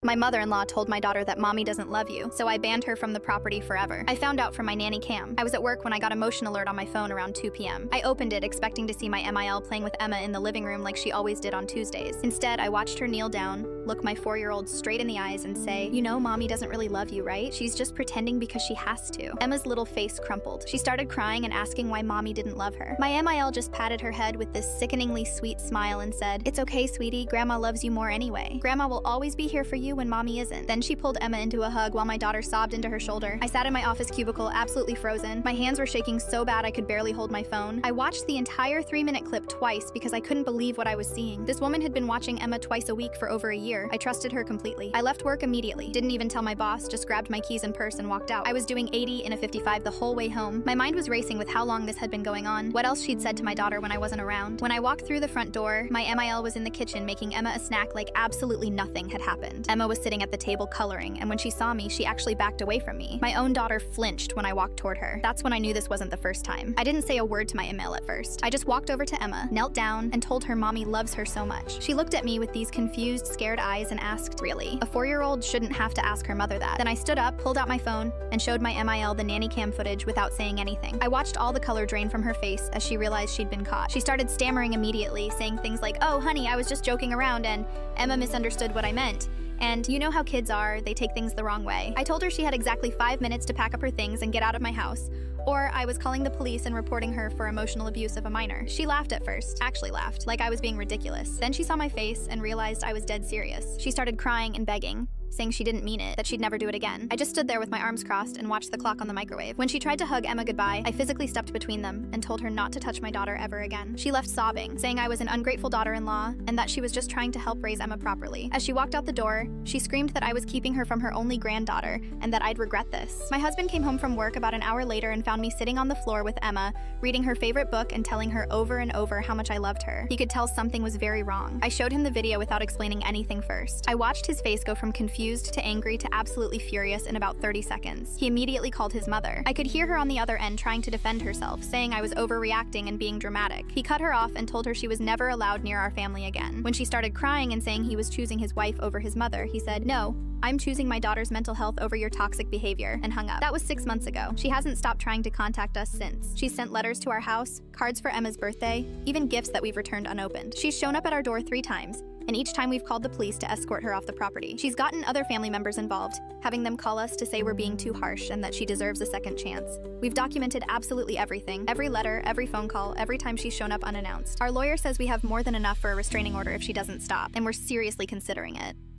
My mother-in-law told my daughter that mommy doesn't love you, so I banned her from the property forever. I found out from my nanny cam. I was at work when I got a motion alert on my phone around 2 p.m. I opened it expecting to see my MIL playing with Emma in the living room like she always did on Tuesdays. Instead, I watched her kneel down, look my 4-year-old straight in the eyes and say, "You know mommy doesn't really love you, right? She's just pretending because she has to." Emma's little face crumpled. She started crying and asking why mommy didn't love her. My MIL just patted her head with this sickeningly sweet smile and said, "It's okay, sweetie. Grandma loves you more anyway. Grandma will always be here for you when mommy isn't." Then she pulled Emma into a hug while my daughter sobbed into her shoulder. I sat in my office cubicle, absolutely frozen. My hands were shaking so bad I could barely hold my phone. I watched the entire 3-minute clip twice because I couldn't believe what I was seeing. This woman had been watching Emma twice a week for over a year. I trusted her completely. I left work immediately. Didn't even tell my boss, just grabbed my keys and purse and walked out. I was doing 80 in a 55 the whole way home. My mind was racing with how long this had been going on, what else she'd said to my daughter when I wasn't around. When I walked through the front door, my MIL was in the kitchen making Emma a snack like absolutely nothing had happened. Emma was sitting at the table coloring, and when she saw me, she actually backed away from me. My own daughter flinched when I walked toward her. That's when I knew this wasn't the first time. I didn't say a word to my Emil at first. I just walked over to Emma, knelt down, and told her mommy loves her so much. She looked at me with these confused, scared eyes and asked, "Really? A 4-year-old shouldn't have to ask her mother that." Then I stood up, pulled out my phone, and showed my MIL the nanny cam footage without saying anything. I watched all the color drain from her face as she realized she'd been caught. She started stammering immediately, saying things like, "Oh, honey, I was just joking around," and "Emma misunderstood what I meant." And you know how kids are, they take things the wrong way. I told her she had exactly 5 minutes to pack up her things and get out of my house, or I was calling the police and reporting her for emotional abuse of a minor. She laughed at first, actually laughed, like I was being ridiculous. Then she saw my face and realized I was dead serious. She started crying and begging, saying she didn't mean it, that she'd never do it again. I just stood there with my arms crossed and watched the clock on the microwave. When she tried to hug Emma goodbye, I physically stepped between them and told her not to touch my daughter ever again. She left sobbing, saying I was an ungrateful daughter-in-law and that she was just trying to help raise Emma properly. As she walked out the door, she screamed that I was keeping her from her only granddaughter and that I'd regret this. My husband came home from work about an hour later and found me sitting on the floor with Emma, reading her favorite book and telling her over and over how much I loved her. He could tell something was very wrong. I showed him the video without explaining anything first. I watched his face go from confused to angry to absolutely furious in about 30 seconds. He immediately called his mother. I could hear her on the other end trying to defend herself, saying I was overreacting and being dramatic. He cut her off and told her she was never allowed near our family again. When she started crying and saying he was choosing his wife over his mother, he said, "No, I'm choosing my daughter's mental health over your toxic behavior," and hung up. That was 6 months ago. She hasn't stopped trying to contact us since. She's sent letters to our house, cards for Emma's birthday, even gifts that we've returned unopened. She's shown up at our door 3 times, and each time we've called the police to escort her off the property. She's gotten other family members involved, having them call us to say we're being too harsh and that she deserves a second chance. We've documented absolutely everything, every letter, every phone call, every time she's shown up unannounced. Our lawyer says we have more than enough for a restraining order if she doesn't stop, and we're seriously considering it.